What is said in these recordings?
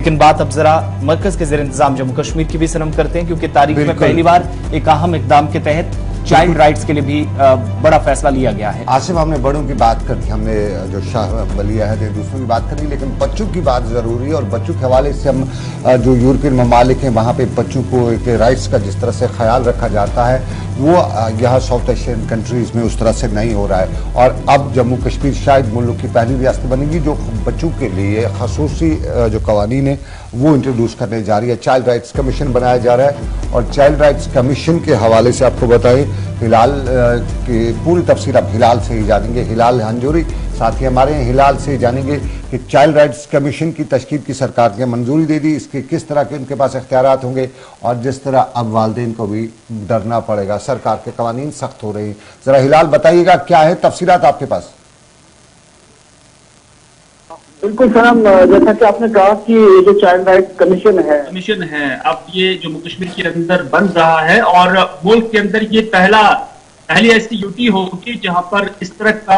लेकिन बात अब जरा मरकज के ज़ेर इंतजाम जम्मू कश्मीर की भी सनम करते हैं, क्योंकि तारीख में पहली बार एक अहम इकदाम के तहत चाइल्ड राइट्स के लिए भी बड़ा फैसला लिया गया है। आसिफ, हमने बड़ों की बात करके हमने जो शाह बलिया है दूसरों की बात करी, लेकिन बच्चों की बात जरूरी है। और बच्चों के हवाले से हम जो यूरोपियन ममालिक हैं वहाँ पे बच्चों को एक राइट्स का जिस तरह से ख्याल रखा जाता है वो यहाँ साउथ एशियन कंट्रीज में उस तरह से नहीं हो रहा है। और अब जम्मू कश्मीर शायद मुल्क की पहली रियासत बनेगी जो बच्चों के लिए खसूसी जो कवानीन है वो इंट्रोड्यूस करने जा रही है। चाइल्ड राइट्स कमीशन बनाया जा रहा है और चाइल्ड राइट्स कमीशन के हवाले से आपको बताएं, हिलाल की पूरी तफसीर आप हिलाल से ही जानेंगे। हिलाल हंजूरी साथ ही हमारे यहाँ हिलाल से जानेंगे कि चाइल्ड राइट्स कमीशन की तश्कील की सरकार ने मंजूरी दे दी, इसके किस तरह के उनके पास इख्तियारात होंगे और जिस तरह अब वालिदैन को भी डरना पड़ेगा, सरकार के कवानीन सख्त हो रहे हैं। जरा हिलाल बताइएगा क्या है तफसीलात आपके पास। बिल्कुल सनम, जैसा कि आपने कहा कि जो चाइल्ड राइट्स कमीशन है अब ये जम्मू कश्मीर के अंदर बन रहा है और मुल्क के अंदर ये पहली ऐसी यूटी होगी जहां पर इस तरह का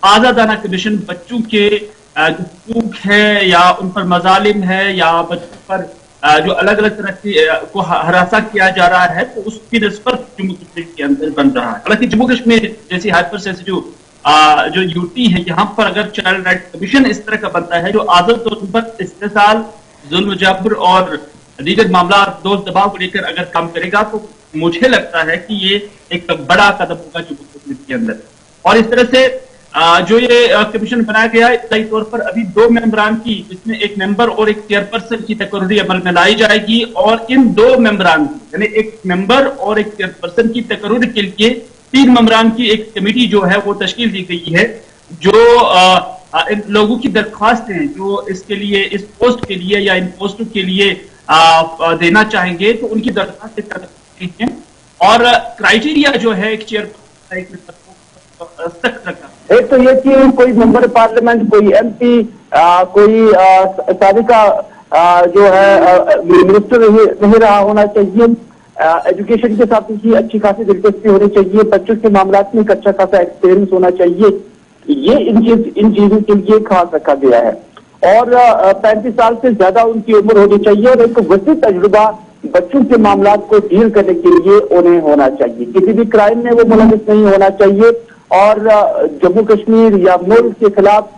आजादाना कमीशन बच्चों के जो हुकूक है या उन पर मजालिम है या बच्चों पर जो अलग अलग तरह की को हरासा किया जा रहा है तो उसकी निस्बत जम्मू कश्मीर के अंदर बन रहा है। हालांकि जम्मू कश्मीर जैसी हाइपर सेंसिटिव जो यूटी है यहाँ पर अगर चाइल्ड राइट्स कमीशन इस तरह का बनता है जो आदत तौर पर इस्तेसाल, जुल्म जबर और दीगर मामला दोस्त दबाव को लेकर अगर काम करेगा तो मुझे लगता है कि ये एक बड़ा कदम होगा जम्मू कश्मीर के अंदर। और इस तरह से जो ये कमीशन बनाया गया है सही तौर पर अभी 2 मेंबरान की, इसमें एक मेंबर और एक चेयरपर्सन की तकर्री अमल में लाई जाएगी और इन 2 मेंबरान की यानी एक मेंबर और एक चेयरपर्सन की तकर्री के लिए 3 मेंबरान की एक कमेटी जो है वो तश्कील दी गई है जो इन लोगों की दरख्वास्तें हैं जो इसके लिए इस पोस्ट के लिए या इन पोस्टों के लिए देना चाहेंगे तो उनकी दरख्वास्तें कर सकते हैं। और क्राइटेरिया जो है एक चेयरपर्सन सख्त रखा, एक तो ये कि कोई मेंबर पार्लियामेंट, कोई एमपी, कोई साबिका जो है मिनिस्टर नहीं रहा होना चाहिए। एजुकेशन के साथ उसकी अच्छी खासी दिलचस्पी होनी चाहिए, बच्चों के मामला में एक अच्छा खासा एक्सपीरियंस होना चाहिए। ये इन चीजों के लिए खास रखा गया है। और 35 साल से ज्यादा उनकी उम्र होनी चाहिए और एक वसी तजुर्बा बच्चों के मामला को डील करने के लिए उन्हें होना चाहिए। किसी भी क्राइम में वो मुलविस नहीं होना चाहिए और जम्मू कश्मीर या मुल्क के खिलाफ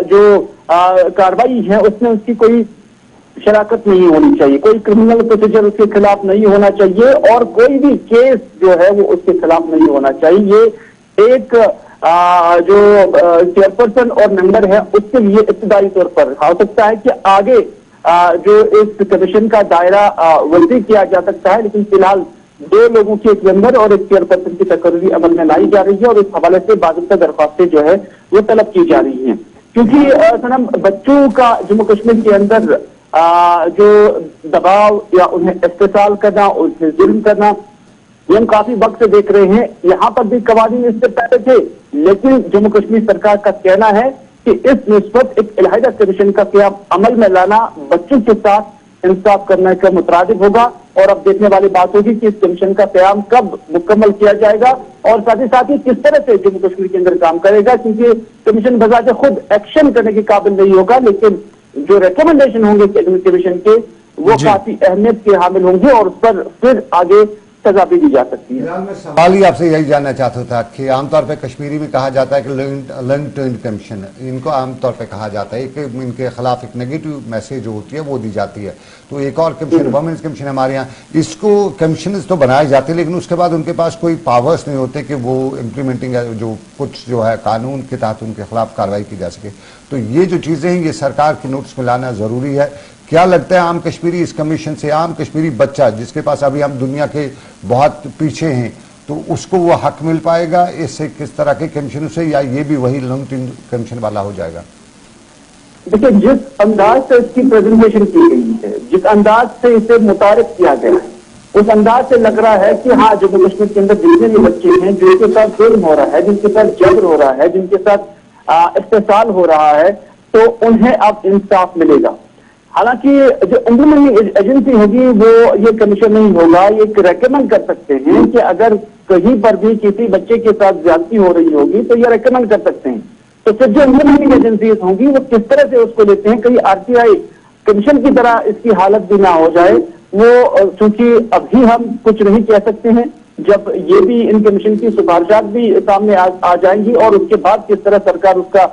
जो कार्रवाई है उसमें उसकी कोई शराकत नहीं होनी चाहिए, कोई क्रिमिनल प्रोसीजर उसके खिलाफ नहीं होना चाहिए और कोई भी केस जो है वो उसके खिलाफ नहीं होना चाहिए। एक जो चेयरपर्सन और मेंबर है उसके लिए इब्तिदाई तौर पर हो सकता है कि आगे जो इस कमीशन का दायरा वसी किया जा सकता है, लेकिन फिलहाल 2 लोगों की, एक मेंबर और एक चेयरपर्सन की तकर्री अमल में लाई जा रही है और इस हवाले से बाकायदा दरख्वास्तें जो है वो तलब की जा रही हैं। क्योंकि सनम बच्चों का जम्मू कश्मीर के अंदर जो दबाव या उन्हें इस्तेसाल करना, उन्हें जुल्म करना, ये हम काफी वक्त से देख रहे हैं। यहाँ पर भी कवानीन इससे पहले थे, लेकिन जम्मू कश्मीर सरकार का कहना है कि इस निस्बत एक इलाहिदा कमीशन का क़याम अमल में लाना बच्चों के साथ इंसाफ करने का मुतरादिफ होगा। और अब देखने वाली बात होगी कि इस कमीशन का क़याम कब मुकम्मल किया जाएगा और साथ ही किस तरह से जम्मू कश्मीर के अंदर काम करेगा, क्योंकि कमीशन बजाते खुद एक्शन करने के काबिल नहीं होगा, लेकिन जो रिकमेंडेशन होंगे कमीशन के वो काफी अहमियत के हामिल होंगे और उस पर फिर आगे सजा भी दी जा सकती है। मैं सवाल ही आपसे यही जानना चाहता था कि आमतौर पे कश्मीरी में कहा जाता है कि लर्न टू अर्न कमीशन, इनको आमतौर पे कहा जाता है कि इनके खिलाफ एक नेगेटिव मैसेज जो होती है वो दी जाती है। तो एक और कमीशन वुमेन्स कमीशन हमारे यहाँ, इसको कमीशन तो बनाए जाते हैं लेकिन उसके बाद उनके पास कोई पावर्स नहीं होते कि वो इम्प्लीमेंटिंग जो कुछ जो है कानून के तहत उनके खिलाफ कार्रवाई की जा सके। तो ये जो चीजें हैं ये सरकार के नोटिस में लाना जरूरी है। क्या लगता है आम कश्मीरी इस कमीशन से, आम कश्मीरी बच्चा जिसके पास अभी हम दुनिया के बहुत पीछे हैं, तो उसको वो हक मिल पाएगा इससे, किस तरह के कमीशन से, या ये भी वही लॉन्ग टर्म कमीशन वाला हो जाएगा? देखिए, जिस अंदाज से इसकी प्रेजेंटेशन की गई है, जिस अंदाज से इसे मुतारिफ किया गया है, उस अंदाज से लग रहा है कि हाँ जम्मू कश्मीर के अंदर जितने भी बच्चे हैं जिनके साथ जुल्म हो रहा है, जिनके साथ जबर हो रहा है, जिनके साथ इस्तेसाल हो रहा है, तो उन्हें अब इंसाफ मिलेगा। हालांकि जो इम्प्लीमेंटिंग एजेंसी होगी वो ये कमीशन नहीं होगा, ये रेकमेंड कर सकते हैं कि अगर कहीं पर भी किसी बच्चे के साथ ज्यादती हो रही होगी तो ये रेकमेंड कर सकते हैं। तो फिर जो इम्प्लीमेंटिंग एजेंसीज होंगी वो किस तरह से उसको लेते हैं, कहीं आरटीआई कमीशन की तरह इसकी हालत भी ना हो जाए। वो चूंकि अभी हम कुछ नहीं कह सकते हैं, जब ये भी इन कमीशन की सिफारिशात भी सामने आ जाएंगी और उसके बाद किस तरह सरकार उसका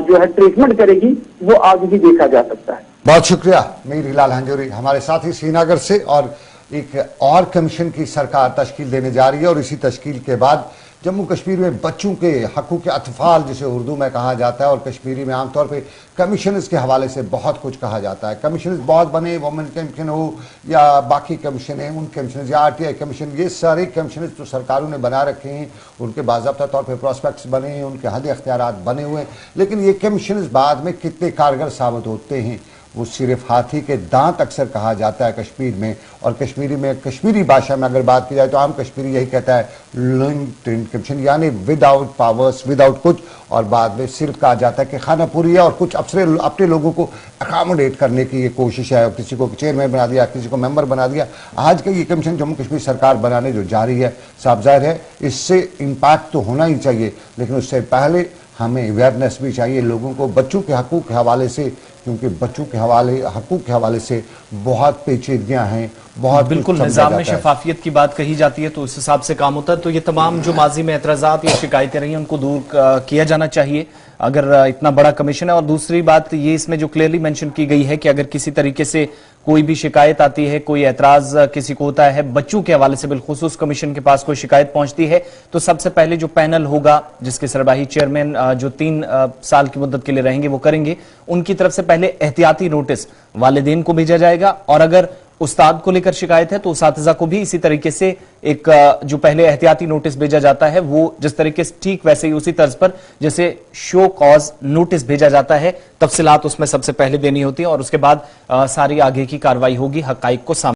जो है ट्रीटमेंट करेगी, वो आगे भी देखा जा सकता है। बहुत शुक्रिया मीर हिलाल हंजूरी हमारे साथ ही श्रीनगर से। और एक और कमीशन की सरकार तश्कील देने जा रही है और इसी तश्कील के बाद जम्मू कश्मीर में बच्चों के हकूक़ अतफाल जिसे उर्दू में कहा जाता है और कश्मीरी में आमतौर पे कमीशनर्स के हवाले से बहुत कुछ कहा जाता है। कमीशनर्स बहुत बने, वुमेन कमीशन हो या बाकी कमीशन है, उन कमीशनर्स या RTI कमीशन, ये सारे कमीशनर्स तो सरकारों ने बना रखे हैं, उनके बाज़ाब्ता तौर पर प्रॉस्पेक्ट्स बने हैं, उनके हद इख्तियारात बने हुए हैं, लेकिन ये कमीशनर्स बाद में कितने कारगर साबित होते हैं वो सिर्फ हाथी के दांत अक्सर कहा जाता है कश्मीर में। और कश्मीरी में, कश्मीरी भाषा में अगर बात की जाए तो आम कश्मीरी यही कहता है लॉन्ग ट्रेन कमीशन, यानी विदाउट पावर्स, विदाउट कुछ, और बाद में सिर्फ कहा जाता है कि खाना पूरी है और कुछ अफसर अपने लोगों को अकामोडेट करने की ये कोशिश है, किसी को चेयरमैन बना दिया, किसी को मेंबर बना दिया। आज का ये कमीशन जम्मू कश्मीर सरकार बनाने जो जारी है, साफ जाहिर है इससे इम्पैक्ट तो होना ही चाहिए, लेकिन उससे पहले हमें अवेयरनेस भी चाहिए लोगों को बच्चों के हकूक़ के हवाले से, क्योंकि बच्चों के हकूक़ के हवाले से बहुत पेचीदगियां हैं, बहुत बिल्कुल निज़ाम में शफाफियत की बात कही जाती है तो उस हिसाब से काम होता है। तो ये तमाम जो माजी में एतराज़ात या शिकायतें रही हैं उनको दूर किया जाना चाहिए अगर इतना बड़ा कमीशन है। और दूसरी बात ये इसमें जो क्लियरली मेंशन की गई है कि अगर किसी तरीके से कोई भी शिकायत आती है, कोई एतराज किसी को होता है बच्चों के हवाले से, बिलखुसूस कमीशन के पास कोई शिकायत पहुंचती है तो सबसे पहले जो पैनल होगा जिसके सरबराही चेयरमैन जो 3 साल की मुद्दत के लिए रहेंगे वो करेंगे, उनकी तरफ से पहले एहतियाती नोटिस वालिदैन को भेजा जाएगा। और अगर उस्ताद को लेकर शिकायत है तो उसातिज़ा को भी इसी तरीके से एक जो पहले एहतियाती नोटिस भेजा जाता है वो जिस तरीके से ठीक वैसे ही उसी तर्ज पर जैसे शो कॉज नोटिस भेजा जाता है, तफसीलात उसमें सबसे पहले देनी होती है और उसके बाद सारी आगे की कार्रवाई होगी हकाइक को सामने